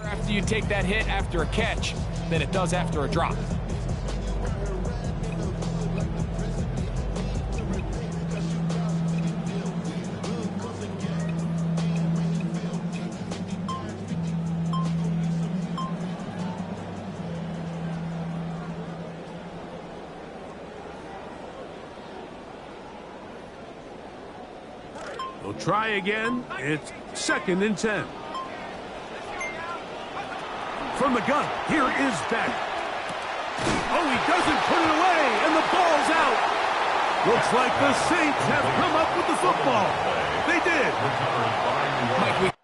After you take that hit after a catch than it does after a drop. They'll try again. It's 2nd and 10. From the gun, here is Beck. Oh, he doesn't put it away, and the ball's out. Looks like the Saints have come up with the football. They did. Mike,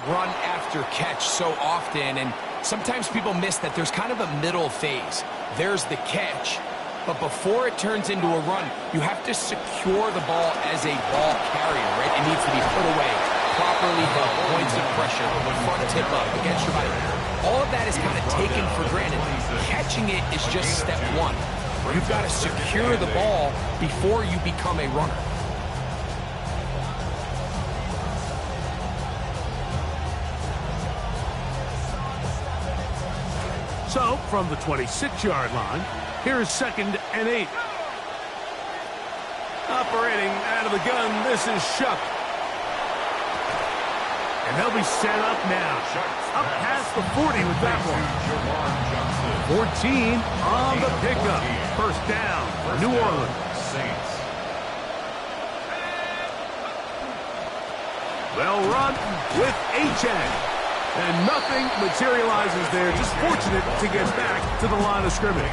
run after catch so often, and sometimes people miss that there's kind of a middle phase. There's the catch, but before it turns into a run, you have to secure the ball as a ball carrier, right? It needs to be put away, properly held, points of pressure, front tip up against your body. All of that is kind of taken for granted. Catching it is just step one. You've got to secure the ball before you become a runner. So, from the 26-yard line, here is 2nd and 8. Operating out of the gun, this is Shuck. And they'll be set up now. Up past the 40 with that one. 14 on the pickup. 1st down for New Orleans. They'll run with H.A. And nothing materializes there. Just fortunate to get back to the line of scrimmage.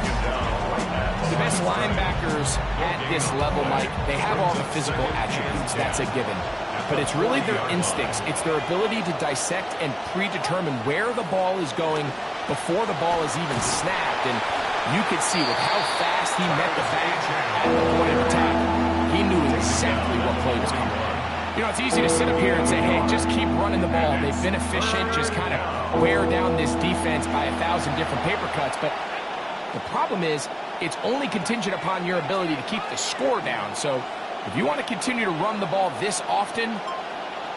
The best linebackers at this level, Mike, they have all the physical attributes. That's a given. But it's really their instincts. It's their ability to dissect and predetermine where the ball is going before the ball is even snapped. And you could see with how fast he met the back at the point of attack, he knew exactly what play was coming. You know, it's easy to sit up here and say, hey, just keep running the ball. They've been efficient, just kind of wear down this defense by 1,000 different paper cuts. But the problem is, it's only contingent upon your ability to keep the score down. So if you want to continue to run the ball this often,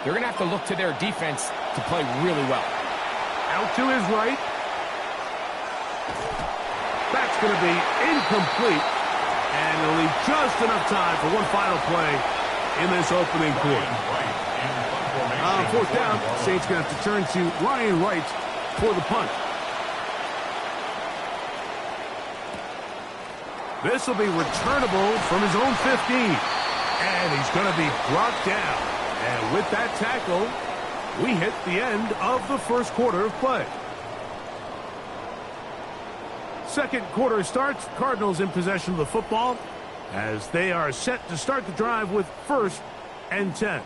you're going to have to look to their defense to play really well. Out to his right. That's going to be incomplete. And he'll leave just enough time for one final play in this opening quarter. 4th down, Saints going to have to turn to Ryan Wright for the punt. This will be returnable from his own 15. And he's going to be brought down. And with that tackle, we hit the end of the 1st quarter of play. 2nd quarter starts. Cardinals in possession of the football as they are set to start the drive with 1st and 10.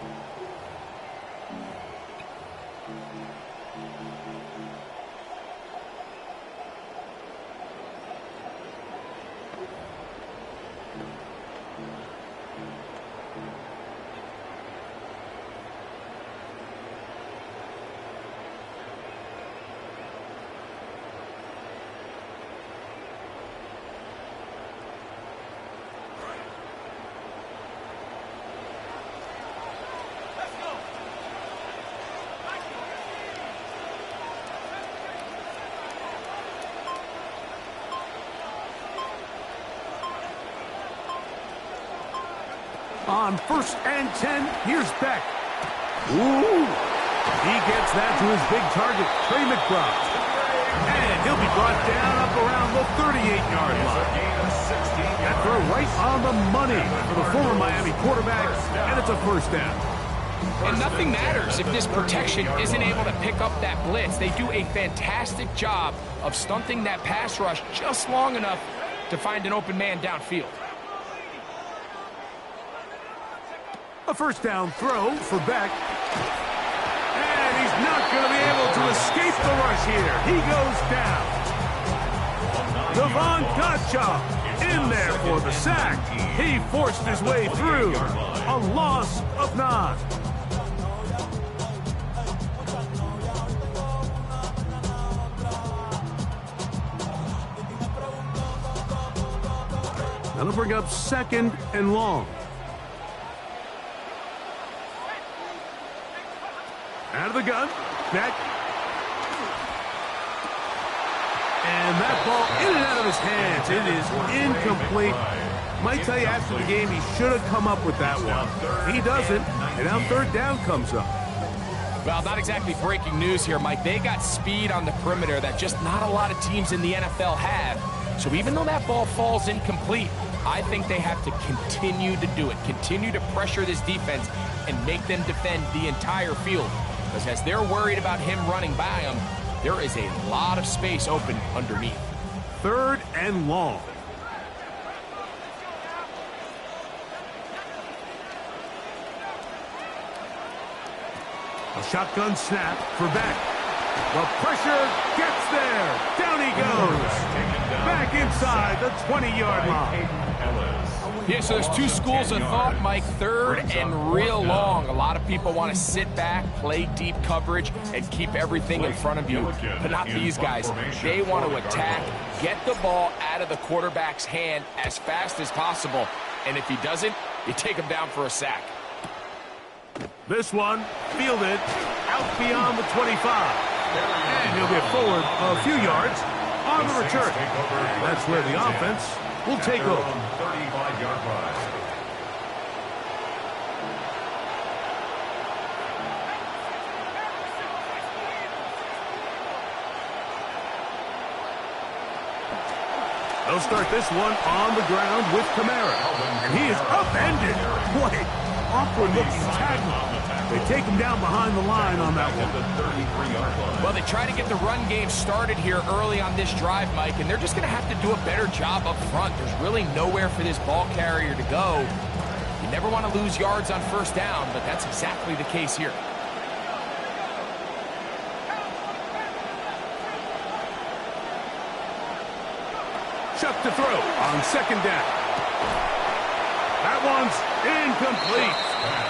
On 1st and 10, here's Beck. Ooh! He gets that to his big target, Trey McBride. And he'll be brought down up around the 38-yard line. That throw right on the money for the former Miami quarterback, and it's a first down. And nothing matters if this protection isn't able to pick up that blitz. They do a fantastic job of stunting that pass rush just long enough to find an open man downfield. A first down throw for Beck. And he's not going to be able to escape the rush here. He goes down. Devon Gottschalk in there for the sack. He forced his way through. A loss of 9. That'll bring up 2nd and long. Out of the gun. Beck. And that ball in and out of his hands. It is incomplete. Might tell you after the game he should have come up with that one. He doesn't. And now 3rd down comes up. Well, not exactly breaking news here, Mike. They got speed on the perimeter that just not a lot of teams in the NFL have. So even though that ball falls incomplete, I think they have to continue to do it. Continue to pressure this defense and make them defend the entire field. Because as they're worried about him running by them, there is a lot of space open underneath. 3rd and long. A shotgun snap for Beck. The pressure gets there. Down he goes. Back inside the 20-yard line. Yeah, so there's 2 schools of thought, Mike. 3rd and real long. A lot of people want to sit back, play deep coverage, and keep everything in front of you. But not these guys. They want to attack, get the ball out of the quarterback's hand as fast as possible. And if he doesn't, you take him down for a sack. This one fielded out beyond the 25. And he'll get forward a few yards on the return. And that's where the offense will take over. 35-yard line. They'll start this one on the ground with Kamara. And he is upended. What an awkward-looking tackle. They take him down behind the line on that one. Well, they try to get the run game started here early on this drive, Mike, and they're just going to have to do a better job up front. There's really nowhere for this ball carrier to go. You never want to lose yards on 1st down, but that's exactly the case here. Chuck to throw on 2nd down. That one's incomplete.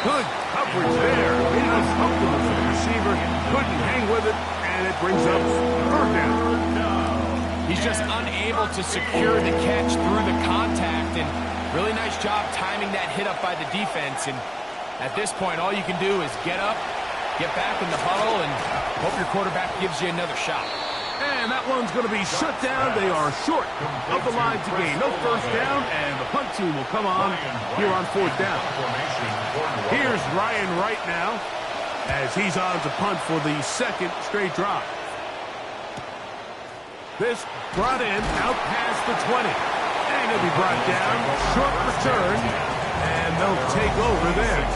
Good coverage there. It was comfortable for the receiver. Couldn't hang with it, and it brings up 3rd down. He's just unable to secure the catch through the contact, and really nice job timing that hit up by the defense. And at this point, all you can do is get up, get back in the huddle, and hope your quarterback gives you another shot. And that one's going to be shut down. They are short of the line to gain. No 1st down, and the punt team will come on here on 4th down. Here's Ryan Wright now as he's on to punt for the 2nd straight drive. This brought in out past the 20. And he'll be brought down. Short return, and they'll take over there.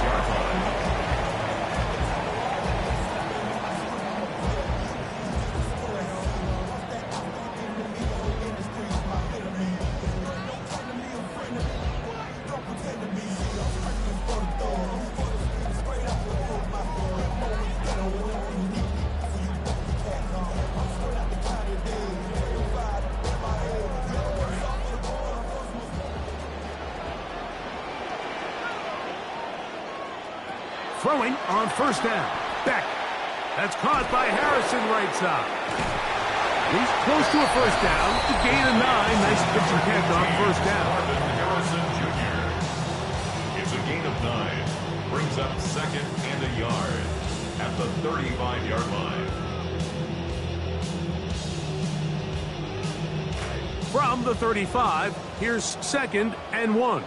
Throwing on 1st down. Beck. That's caught by Harrison right side. He's close to a 1st down. The gain of 9. Nice pitch and catch on 1st down. Harrison Jr. It's a gain of 9. Brings up 2nd and a yard at the 35-yard line. From the 35, here's 2nd and 1.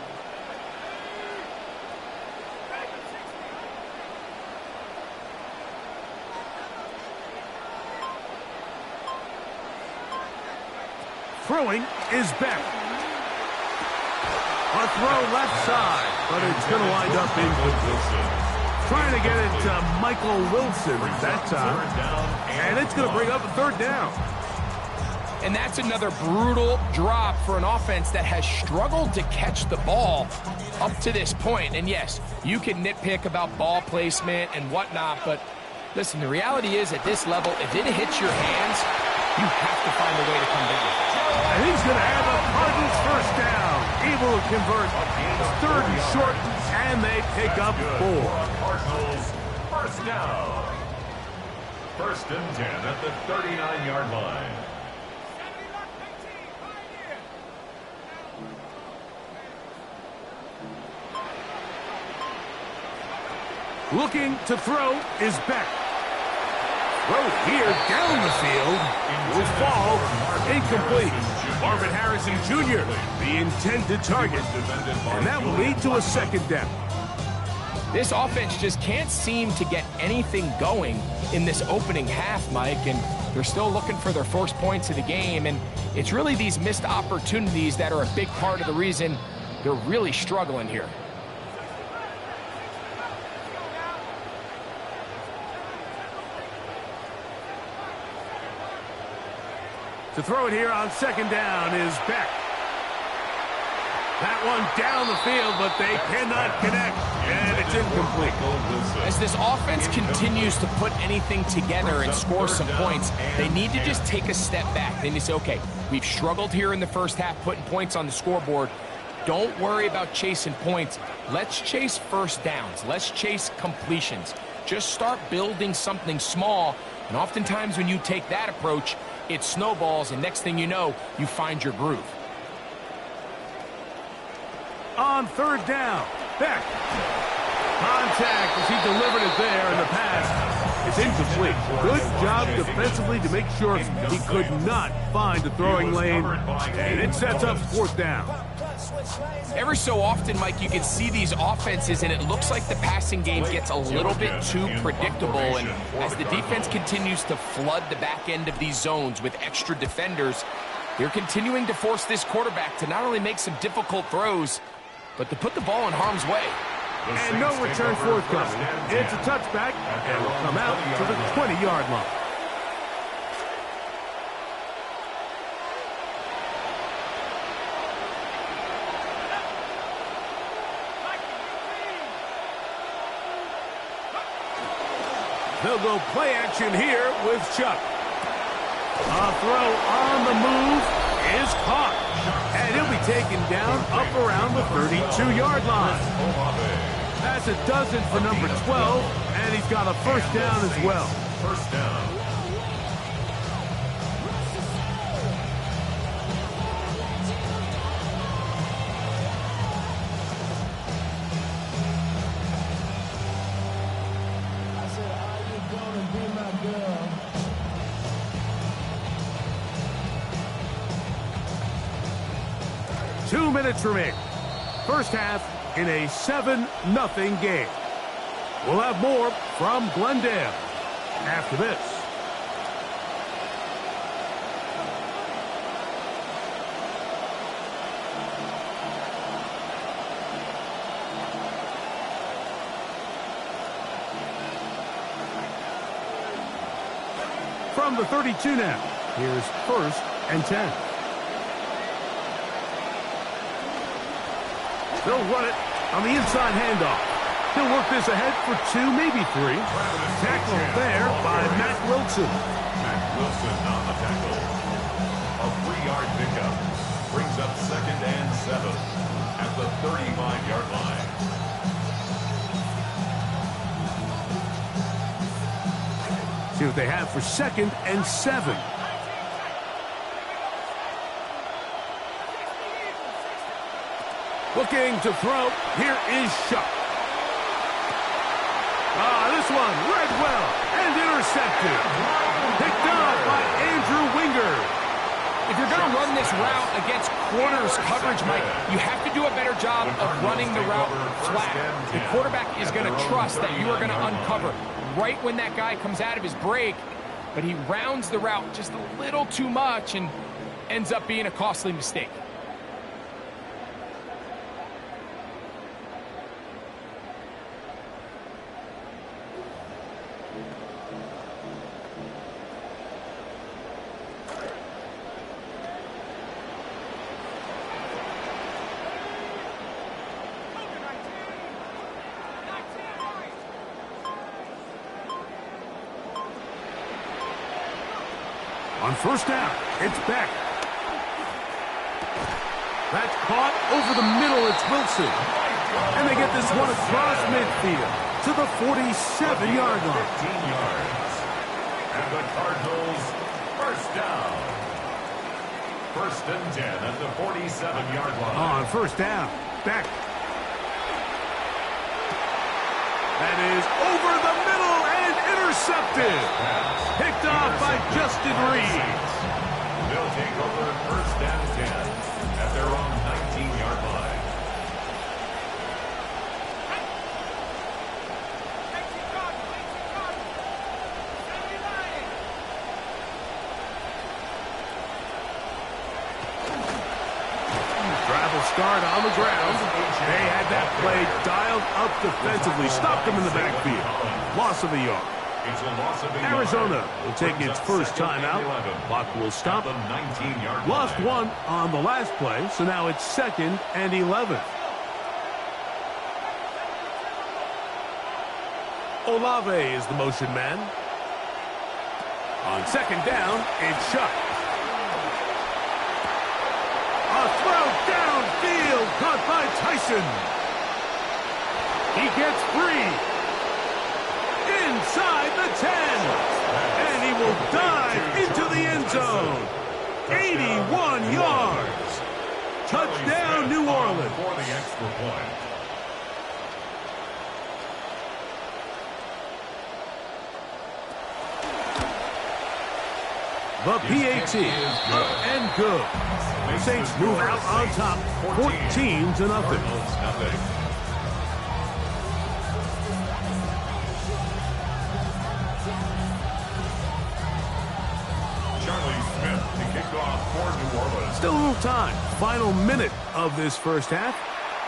Throwing is Beck. A throw left side, but it's going to wind up incomplete. Trying to get it to Michael Wilson that time. And it's going to bring up a third down. And that's another brutal drop for an offense that has struggled to catch the ball up to this point. And yes, you can nitpick about ball placement and whatnot, but listen, the reality is at this level, if it hits your hands, you have to find a way to come down. And he's going to have a Cardinals first down. Able to convert third and short, and they pick up 4. Cardinals first down. First and 10 at the 39-yard line. Looking to throw is Beck. Throw here down the field. Will fall incomplete. Marvin Harrison Jr., the intended target. And that will lead to a second down. This offense just can't seem to get anything going in this opening half, Mike, and they're still looking for their first points of the game, and it's really these missed opportunities that are a big part of the reason they're really struggling here. To throw it here on second down is Beck. That one down the field, but they cannot connect, and it's incomplete. As this offense continues to put anything together and score some points, they need to just take a step back. They need to say, okay, we've struggled here in the first half putting points on the scoreboard. Don't worry about chasing points. Let's chase first downs. Let's chase completions. Just start building something small, and oftentimes when you take that approach, it snowballs, and next thing you know, you find your groove. On third down, Beck. Contact as he delivered it there, and the pass is incomplete. Good job defensively to make sure he could not find the throwing lane, and it sets up fourth down. Every so often, Mike, you can see these offenses, and it looks like the passing game gets a little bit too predictable. And as the defense continues to flood the back end of these zones with extra defenders, they're continuing to force this quarterback to not only make some difficult throws, but to put the ball in harm's way. And no return forthcoming. It's a touchback, and will come out to the 20-yard line. They'll go play action here with Chuck. A throw on the move is caught. And he'll be taken down up around the 32-yard line. That's a dozen for number 12, and he's got a first down as well. First down. I said, are you gonna be my girl? 2 minutes remaining. First half in a 7-0 game. We'll have more from Glendale after this. From the 32 now, here's first and 10. They'll run it on the inside handoff. He'll work this ahead for 2, maybe 3. Tackle there by Matt Wilson. Matt Wilson on the tackle. A 3-yard pickup brings up second and 7 at the 35-yard line. See what they have for second and 7. Looking to throw. Here is Shuck. This one read well and intercepted. Picked up by Andrew Winger. If you're going to run this route against corners coverage, Mike, you have to do a better job of running the route flat. The quarterback is going to trust that you are going to uncover right when that guy comes out of his break, but he rounds the route just a little too much, and Ends up being a costly mistake. On first down, it's Beck. That's caught over the middle. It's Wilson. And they get this one across midfield to the 47-yard line. 15 yards. And the Cardinals, first down. First and 10 at the 47-yard line. On first down, Beck. That is over the middle and intercepted. Picked off by Justin Reed. They'll take over first and 10 at their own 19-yard line. Travel start on the ground. They had that play dialed up defensively. Stopped them in the backfield. Loss of a yard. It's a loss of a yard. Arizona will take its first time out. Clock will stop. The 19-yard Lost line. one on the last play, so now it's 2nd and 11. Olave is the motion man. On second down, it's Shuck. A throw downfield caught by Tyson. He gets free. Inside the 10. And he will dive into the end zone. 81 yards. Touchdown, New Orleans. For the extra point. The PAT, up and good. The Saints move out on top, 14-0. Nothing. Charlie Smith to kick off for New Orleans. Still a little time. Final minute of this first half.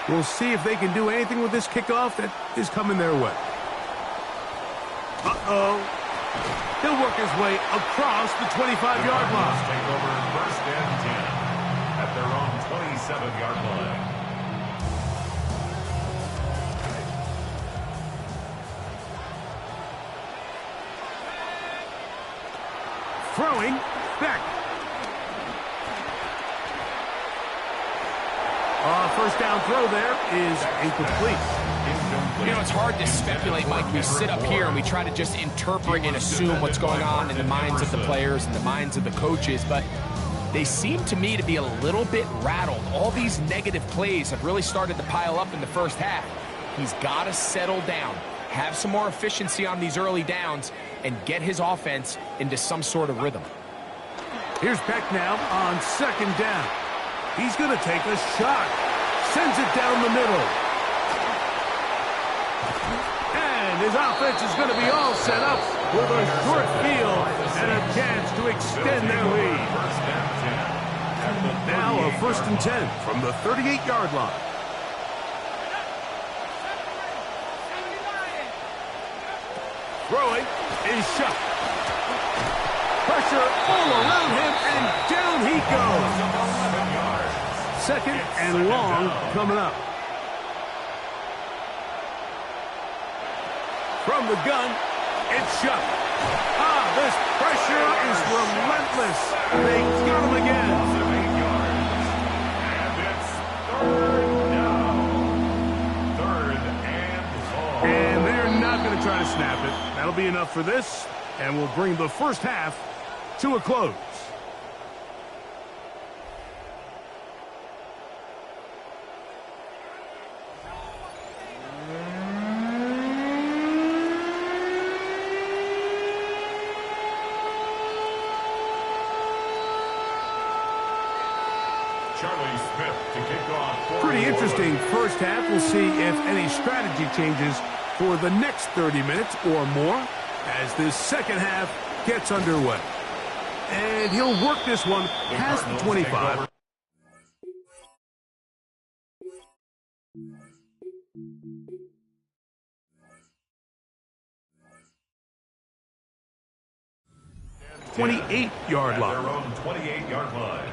We'll see if they can do anything with this kickoff that is coming their way. Uh-oh. He'll work his way across the 25-yard line. Take over first and 10 at their own 27-yard line. Throwing back. First down throw there is incomplete. You know, it's hard to speculate, Mike. We sit up here and we try to just interpret and assume what's going on in the minds of the players and the minds of the coaches, but they seem to me to be a little bit rattled. All these negative plays have really started to pile up in the first half. He's got to settle down, have some more efficiency on these early downs, and get his offense into some sort of rhythm. Here's Beck now on second down. He's going to take a shot. Sends it down the middle. And his offense is going to be all set up with a short field and a chance to extend their lead. Now a 1st and 10 from the 38-yard line. Throwing is shot. Pressure all around him, and down he goes. 2nd and long coming up. From the gun, it's shot. This pressure is relentless. They got him again. And it's third down. Third and long. And they're not going to try to snap it. That'll be enough for this, and we'll bring the first half to a close. Charlie Smith to kick off for Pretty New interesting Orleans. first half. We'll see if any strategy changes for the next 30 minutes or more as this second half gets underway. And he'll work this one past the 25. .28-yard line. Their own 28-yard line.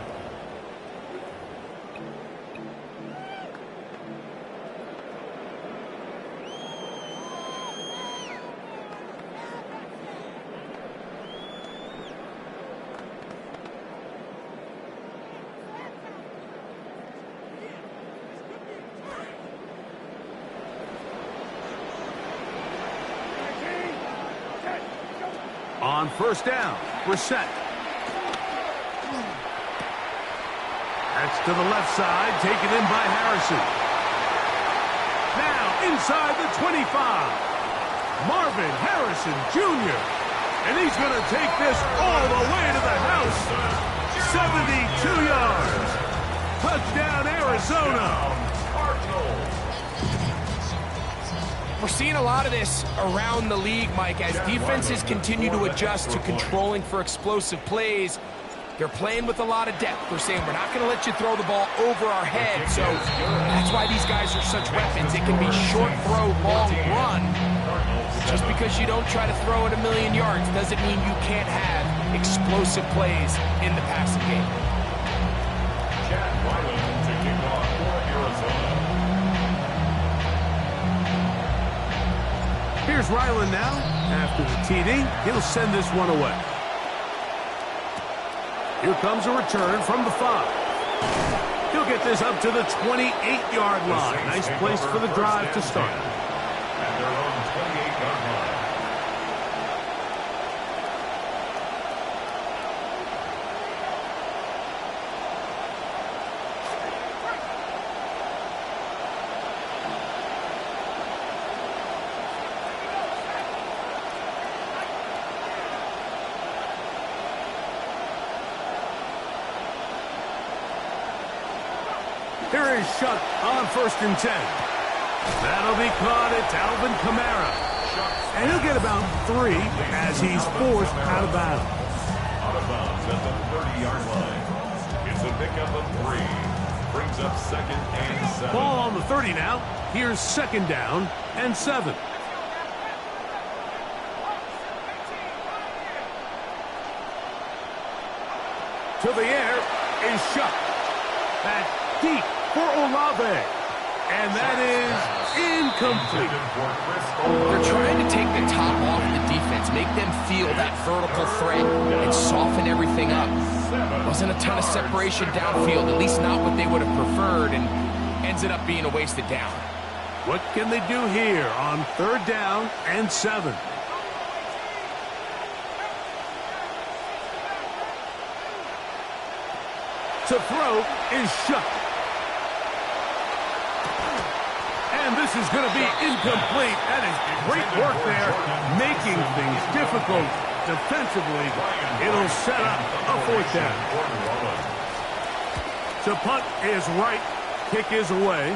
On first down, Brissett. That's to the left side, taken in by Harrison. Now inside the 25. Marvin Harrison Jr. And he's going to take this all the way to the house. 72 yards. Touchdown, Arizona. We're seeing a lot of this around the league, Mike, as defenses continue to adjust to controlling for explosive plays. They're playing with a lot of depth. They're saying, we're not going to let you throw the ball over our head. So that's why these guys are such weapons. It can be short throw, long run. Just because you don't try to throw it a million yards doesn't mean you can't have explosive plays in the passing game. Chad Ryland to kick off for Arizona. Here's Ryland now. After the TD, he'll send this one away. Here comes a return from the 5. He'll get this up to the 28-yard line. Nice place for the drive to start. At their own 28-yard line. Here is Shuck on first and 10. That'll be caught. It's Alvin Kamara. And he'll get about 3 as he's forced out of bounds. Out of bounds at the 30-yard line. It's a pickup of 3. Brings up second and 7. Ball on the 30 now. Here's second down and 7. To the air is Shuck. That deep for Olave. And that is incomplete. They're trying to take the top off the defense, make them feel that vertical threat, and soften everything up. Wasn't a ton of separation downfield, at least not what they would have preferred, and ended up being a wasted down. What can they do here on third down and 7? To throw is Shuck. And this is going to be incomplete. That is great work there, making things difficult defensively. It'll set up a fourth down. To punt is right. Kick is away.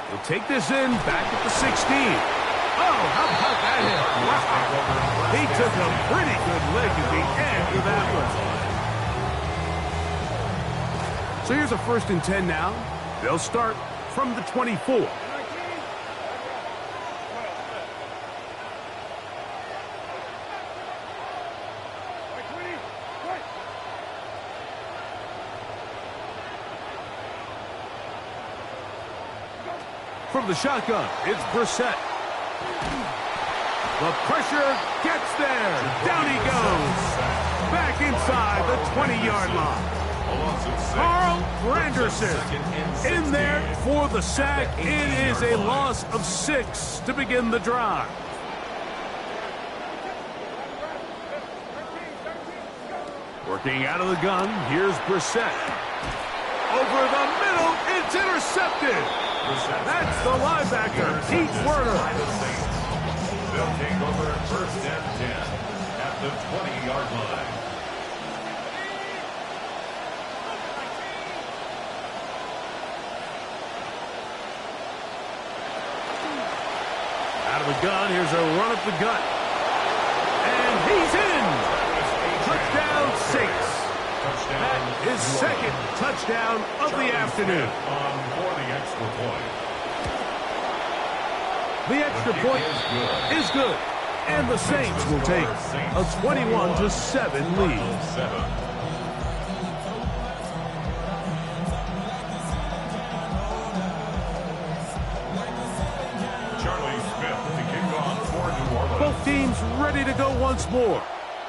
We'll take this in back at the 16. Oh, how about that hit? Wow. He took a pretty good leg at the end of that one. So here's a first and 10 now. They'll start from the 24. From the shotgun, it's Brissett. The pressure gets there. Down he goes. Back inside the 20-yard line. Carl Granderson in there for the sack. It is a loss of 6 to begin the drive. Working out of the gun, here's Brissett. Over the middle, it's intercepted. That's the linebacker, Pete Werner. They'll take over first and 10 at the 20-yard line. Out of the gun, here's a run up the gut. And he's in. His second touchdown of the afternoon. For the extra point. The extra point is good. And the Saints will take a 21-7 lead. Both teams ready to go once more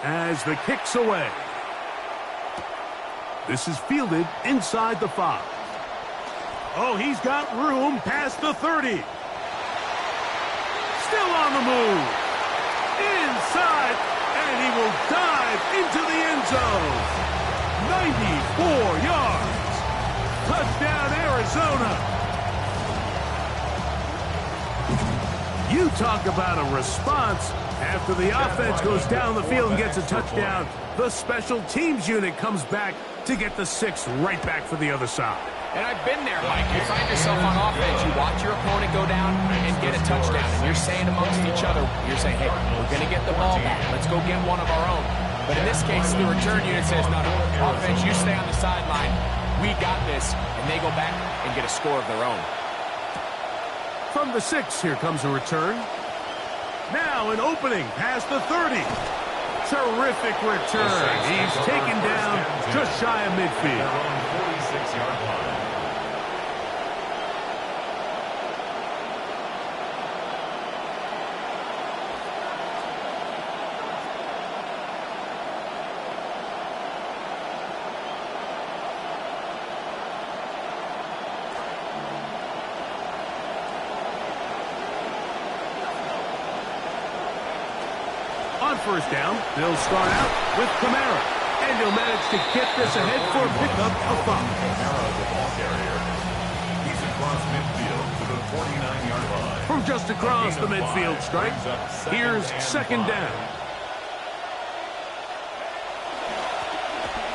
as the kick's away. This is fielded inside the 5. Oh, he's got room past the 30. Still on the move. Inside, and he will dive into the end zone. 94 yards. Touchdown, Arizona. You talk about a response. After the offense goes down the field and gets a touchdown, the special teams unit comes back to get the 6 right back for the other side. And I've been there, Mike. You find yourself on offense, you watch your opponent go down and get a touchdown, and you're saying amongst each other, you're saying, hey, we're going to get the ball back. Let's go get one of our own. But in this case, the return unit says, no, offense, you stay on the sideline. We got this. And they go back and get a score of their own. From the 6, here comes a return. Now an opening past the 30. Terrific return. He's taken down just shy of midfield. 46-yard line. On first down, they'll start out with Kamara, and he'll manage to get this ahead for a pickup of 5. Kamara, the ball carrier. He's across midfield to the 49-yard line. From just across the midfield stripe, here's second down.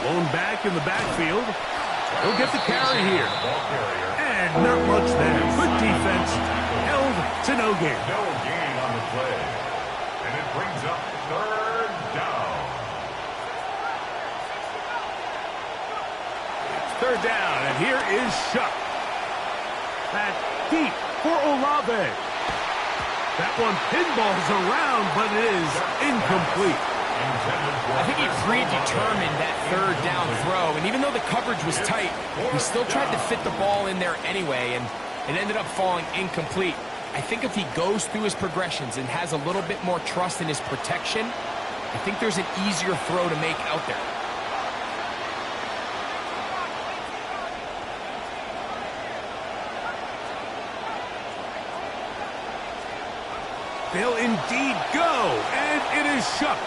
Blown back in the backfield. He'll get the carry here. And not much there. Good defense. Held to no gain. No gain on the play. And it brings up third down. Third down, and here is Shuck. Back deep for Olave. That one pinballs around, but it is incomplete. I think he predetermined that third down throw, and even though the coverage was tight, he still tried to fit the ball in there anyway, and it ended up falling incomplete. I think if he goes through his progressions and has a little bit more trust in his protection, I think there's an easier throw to make out there. They'll indeed go, and it is Shuck.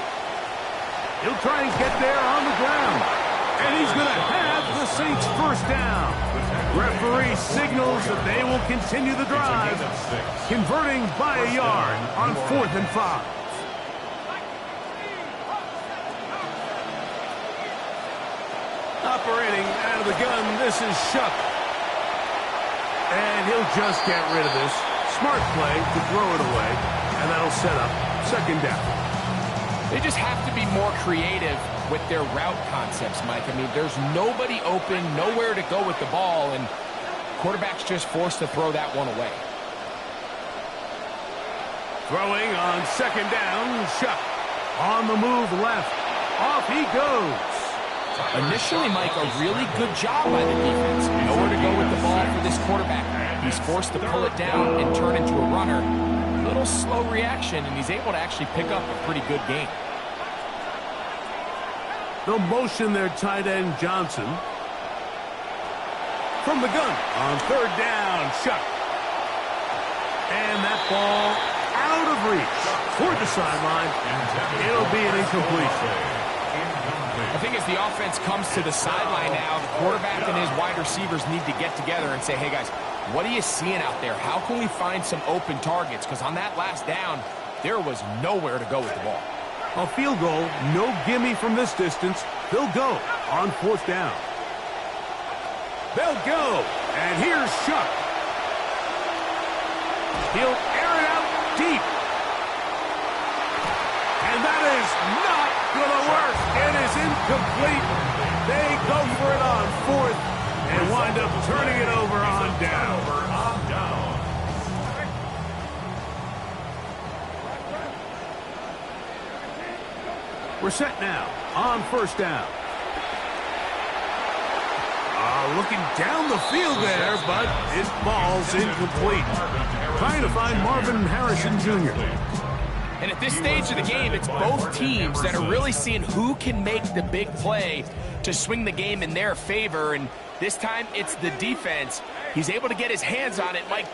He'll try and get there on the ground, and he's going to have the Saints first down. Referee signals that they will continue the drive, converting by a yard on 4th and 5. Operating out of the gun, this is Shuck. And he'll just get rid of this. Smart play to throw it away, and that'll set up second down. They just have to be more creative with their route concepts, Mike. I mean, there's nobody open, nowhere to go with the ball, and quarterback's just forced to throw that one away. Throwing on second down, Shuck. On the move left. Off he goes. Initially, Mike, a really good job by the defense. Nowhere to go with the ball for this quarterback. He's forced to pull it down and turn into a runner. A little slow reaction, and he's able to actually pick up a pretty good gain. They'll motion their tight end, Johnson. From the gun, on third down, Shuck. And that ball out of reach toward the sideline. It'll be an incompletion. I think as the offense comes to the sideline now, the quarterback and his wide receivers need to get together and say, hey, guys, what are you seeing out there? How can we find some open targets? Because on that last down, there was nowhere to go with the ball. A field goal, no gimme from this distance. They'll go on fourth down. They'll go, and here's Shuck. He'll air it out deep. And that is not going to work. It is incomplete. They go for it on fourth and wind up turning it over on down. We're set now on first down. Looking down the field there, but his ball's incomplete. Trying to find Marvin Harrison Jr. And at this stage of the game, it's both teams that are really seeing who can make the big play to swing the game in their favor. And this time, it's the defense. He's able to get his hands on it. Mike,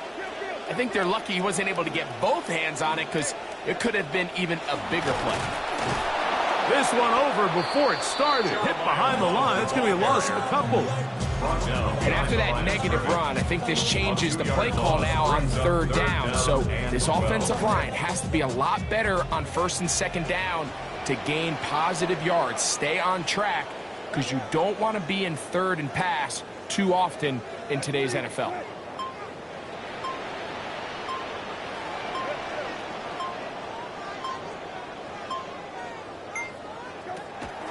I think they're lucky he wasn't able to get both hands on it because it could have been even a bigger play. This one over before it started. Hit behind the line. That's going to be a loss of a couple. And after that negative run, I think this changes the play call now on third down. So this offensive line has to be a lot better on first and second down to gain positive yards. Stay on track because you don't want to be in third and pass too often in today's NFL.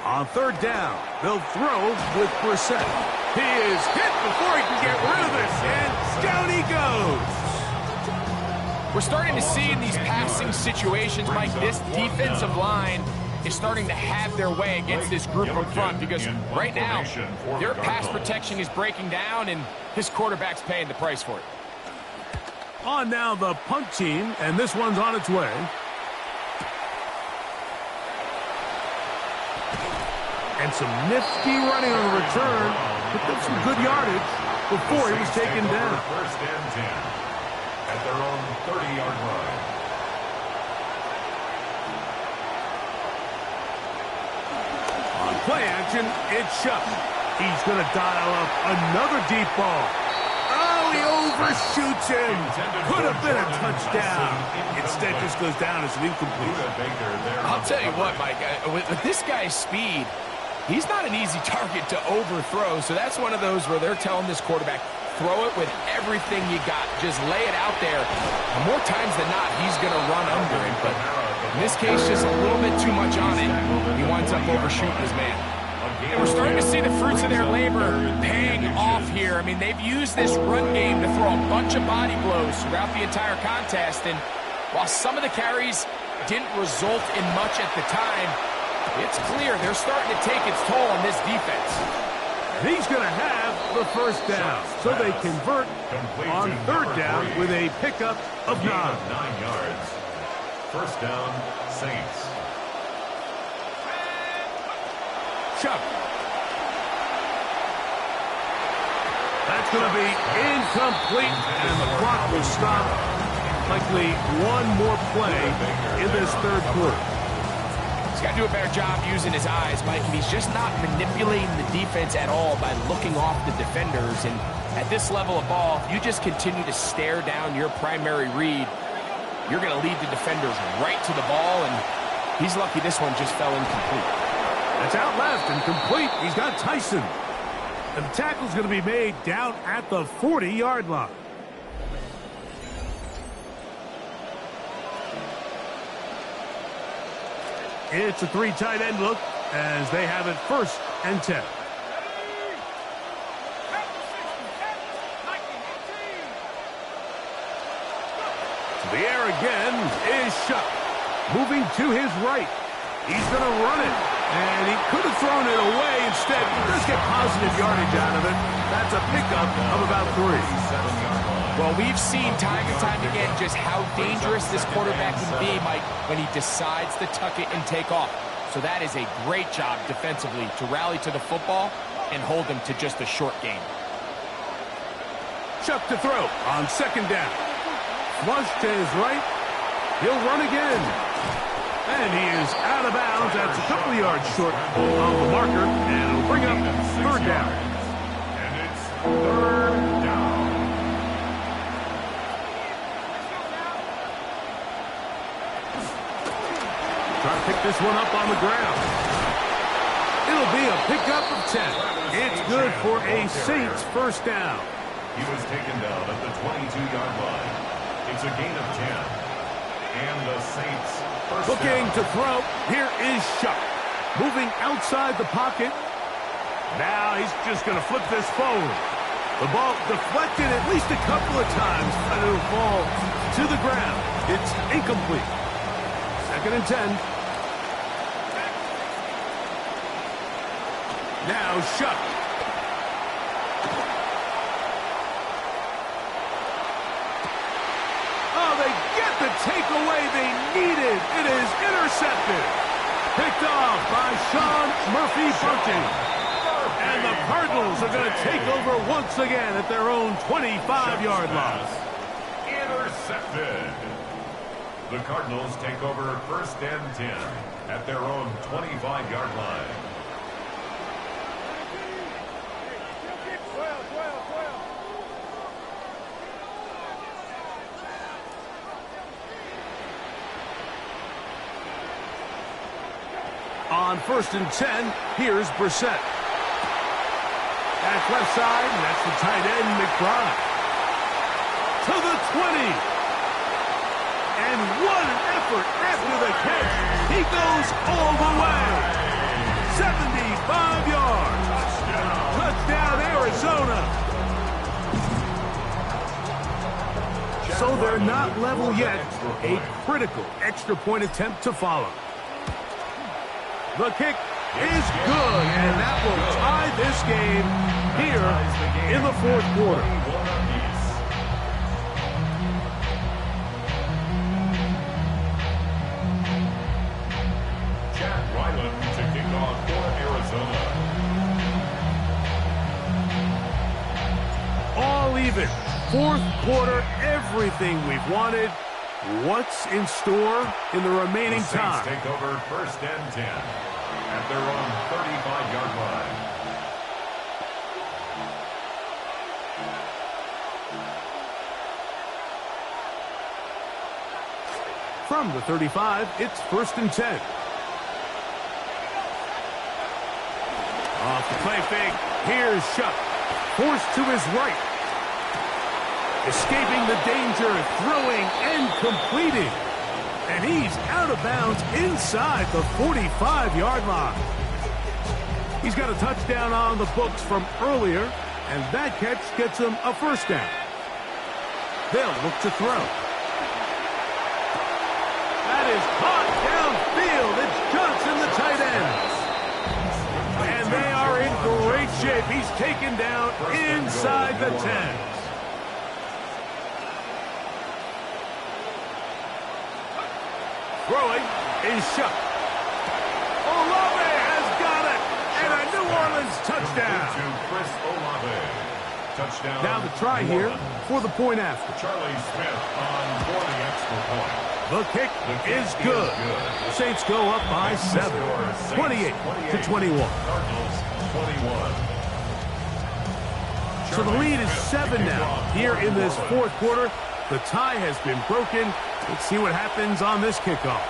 On third down, they'll throw with Brissett. He is hit before he can get rid of it, and down he goes. We're starting to see in these passing situations, Mike, this defensive line is starting to have their way against this group up front because right now, their pass protection is breaking down, and his quarterback's paying the price for it. On now the punt team, and this one's on its way. And some nifty running on the return. Picked up some good yardage before he was taken down. First and 10 at their own 30-yard line. On play action, it's Shuck. He's going to dial up another deep ball. Oh, he overshoots him. Could have been a touchdown. Instead, just goes down as an incomplete. I'll tell you what, Mike, with this guy's speed, he's not an easy target to overthrow, so that's one of those where they're telling this quarterback, throw it with everything you got. Just lay it out there. And more times than not, he's going to run under it, but in this case, just a little bit too much on it. He winds up overshooting his man. And we're starting to see the fruits of their labor paying off here. I mean, they've used this run game to throw a bunch of body blows throughout the entire contest, and while some of the carries didn't result in much at the time, it's clear they're starting to take its toll on this defense. He's going to have the first down. So they convert on third down with a pickup of 9. 9 yards. First down, Saints. Chuck. That's going to be incomplete, and the clock will stop. Likely one more play in this third quarter. He's got to do a better job using his eyes, Mike, and he's just not manipulating the defense at all by looking off the defenders. And at this level of ball, if you just continue to stare down your primary read, you're going to lead the defenders right to the ball, and he's lucky this one just fell incomplete. That's out left and complete. He's got Tyson. And the tackle's going to be made down at the 40-yard line. It's a 3 tight end look as they have it first and 10. To the air again is Shuck. Moving to his right. He's going to run it. And he could have thrown it away. Instead, he does get positive yardage out of it. That's a pickup of about 3. Well, we've seen time and time again just how dangerous this quarterback can be, Mike, when he decides to tuck it and take off. So that is a great job defensively to rally to the football and hold him to just a short game. Chuck to throw on second down. Flush to his right. He'll run again. And he is out of bounds. That's a couple of yards short of the marker. And it'll bring up third down. And it's third down. Trying to pick this one up on the ground. It'll be a pickup of 10. It's good for a Saints first down. He was taken down at the 22-yard line. It's a gain of 10. And the Saints first looking down. to throw. Here is Shuck. Moving outside the pocket. Now he's just going to flip this forward. The ball deflected at least a couple of times, but it'll fall to the ground. It's incomplete. 2nd and 10. Now Shuck. Oh, they get the takeaway they needed. It is intercepted. Picked off by Sean Murphy-Bunting. And the Cardinals are going to take over once again at their own 25-yard line. Intercepted. The Cardinals take over 1st and 10 at their own 25-yard line. On 1st and 10, here's Brissett. That's left side, and that's the tight end, McBride. To the 20. And what an effort after the catch. He goes all the way. 75 yards. Touchdown, Arizona. So they're not level yet. A critical extra point attempt to follow. The kick is good, and that will tie this game here in the 4th quarter. Chad Ryland to kick off for Arizona. All even. 4th quarter, everything we've wanted. What's in store in the remaining time? Take over 1st and 10 at their own 35-yard line. From the 35, it's 1st and 10. Off the play fake. Here's Shuck. Forced to his right. Escaping the danger, throwing and completing. And he's out of bounds inside the 45-yard line. He's got a touchdown on the books from earlier, and that catch gets him a 1st down. They'll look to throw. That is caught downfield. It's Johnson, the tight end. And they are in great shape. He's taken down inside the 10. Throwing is Shuck. Olave has got it. And a New Orleans touchdown. To Chris Olave. Touchdown. Now the try here for the point after. Charlie Smith on for the extra point. The kick is good. Saints go up by 7. 28-21. Cardinals 21. So the lead is 7 now. Here in this 4th quarter, the tie has been broken. Let's see what happens on this kickoff.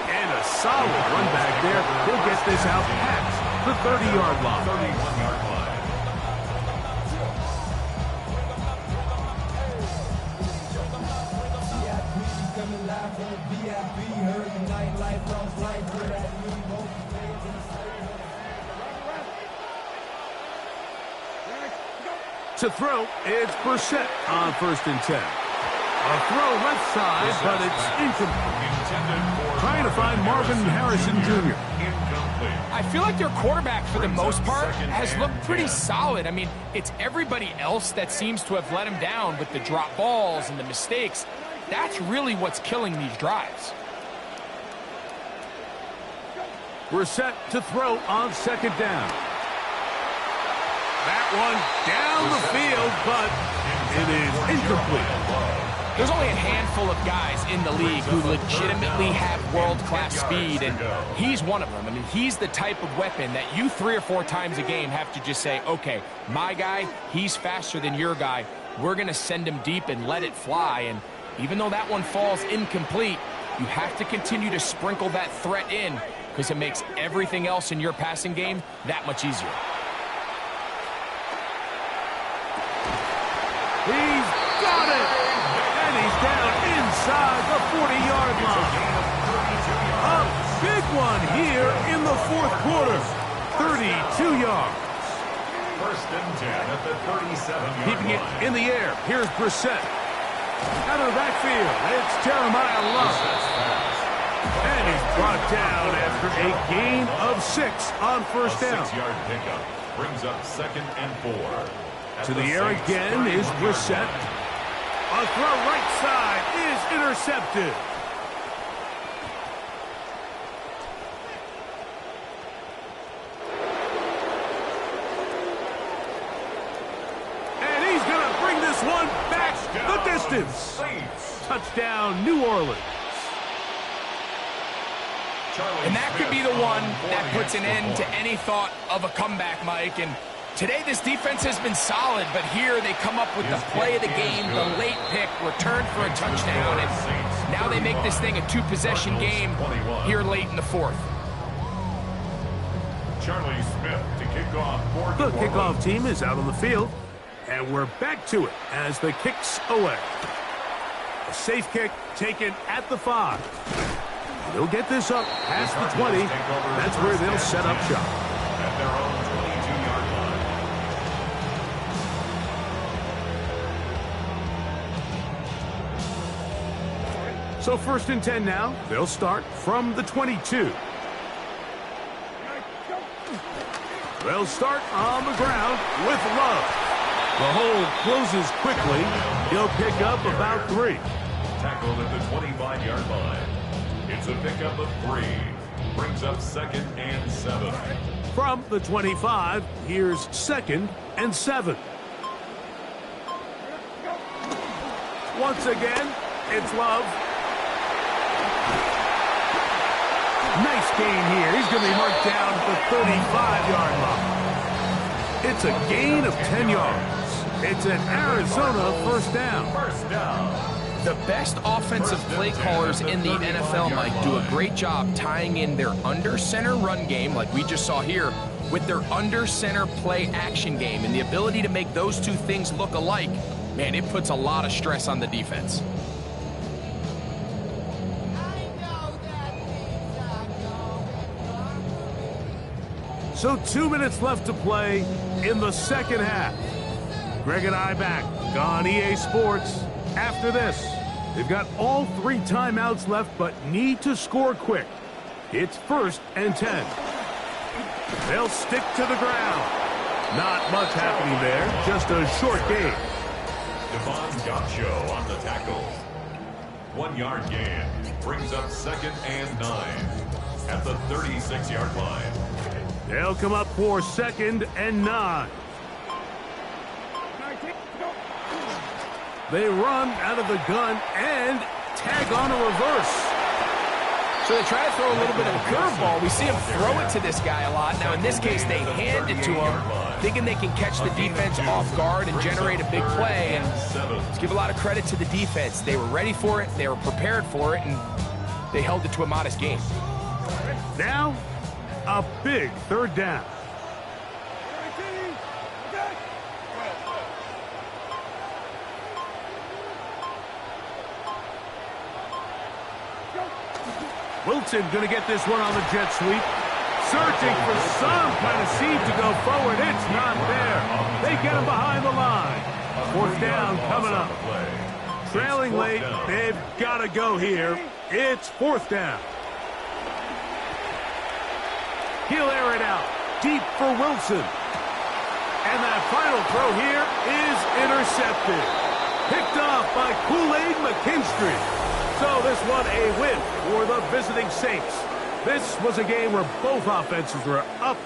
And a solid run back there. He'll get this out past the 30-yard line. 31-yard line. To throw, it's Brissett on 1st and 10. A throw left side, but it's incomplete. Trying to find Marvin Harrison Jr. I feel like their quarterback, for the most part, has looked pretty solid. I mean, it's everybody else that seems to have let him down with the drop balls and the mistakes. That's really what's killing these drives. Brissett to throw on 2nd down. That one down the field, but it is incomplete. There's only a handful of guys in the league who legitimately have world-class speed, and he's one of them. I mean, he's the type of weapon that you 3 or 4 times a game have to just say, okay, my guy, he's faster than your guy. We're going to send him deep and let it fly. And even though that one falls incomplete, you have to continue to sprinkle that threat in because it makes everything else in your passing game that much easier. He's got it! And he's down inside the 40-yard line. Up big one here in the fourth quarter. 32 yards. First and 10 at the 37-yard Keeping it line. in the air. Here's Brissett. Out of the backfield, it's Jeremiah Love. And he's brought down after a gain of 6 on first down. 6-yard pickup brings up second and 4. To the air again is Brissett. A throw right side is intercepted. And he's going to bring this one back the distance. Touchdown, New Orleans. And that could be the one that puts an end to any thought of a comeback, Mike. And today this defense has been solid, but here they come up with the play of the game, the late pick, return for a touchdown, and now they make this thing a 2-possession game here late in the fourth. Charlie Smith to kick off. The kickoff team is out on the field, and we're back to it as the kick's away. A safe kick taken at the 5. They'll get this up past the 20. That's where they'll set up shop. At their own 22-yard line. So first and 10 now. They'll start from the 22. They'll start on the ground with Love. The hole closes quickly. He'll pick up about 3. Tackled at the 25-yard line. It's a pickup of 3. Brings up second and 7. From the 25, here's second and 7. Once again, it's Love. Nice gain here. He's going to be marked down at the 35-yard line. It's a gain of 10 yards. It's an Arizona first down. First down. The best offensive play callers in the NFL, Mike, do a great job tying in their under-center run game, like we just saw here, with their under-center play action game. And the ability to make those two things look alike, man, it puts a lot of stress on the defense. So 2 minutes left to play in the second half. Greg and I back on EA Sports. After this, they've got all 3 timeouts left, but need to score quick. It's first and 10. They'll stick to the ground. Not much happening there, just a short game. Devon Gaucho on the tackle. 1-yard gain. Brings up second and 9. At the 36-yard line. They'll come up for second and 9. They run out of the gun and tag on a reverse. So they try to throw a little bit of a curveball. We see him throw it to this guy a lot. Now, in this case, they hand it to him, thinking they can catch the defense off guard and generate a big play. And let's give a lot of credit to the defense. They were ready for it, they were prepared for it, and they held it to a modest game. Now, a big third down. Wilson going to get this one on the jet sweep. Searching for some kind of seed to go forward. It's not there. They get him behind the line. Fourth down coming up. Trailing late. They've got to go here. It's fourth down. He'll air it out. Deep for Wilson. And that final throw here is intercepted. Picked off by Kool-Aid McKinstry. So this one a win for the visiting Saints. This was a game where both offenses were up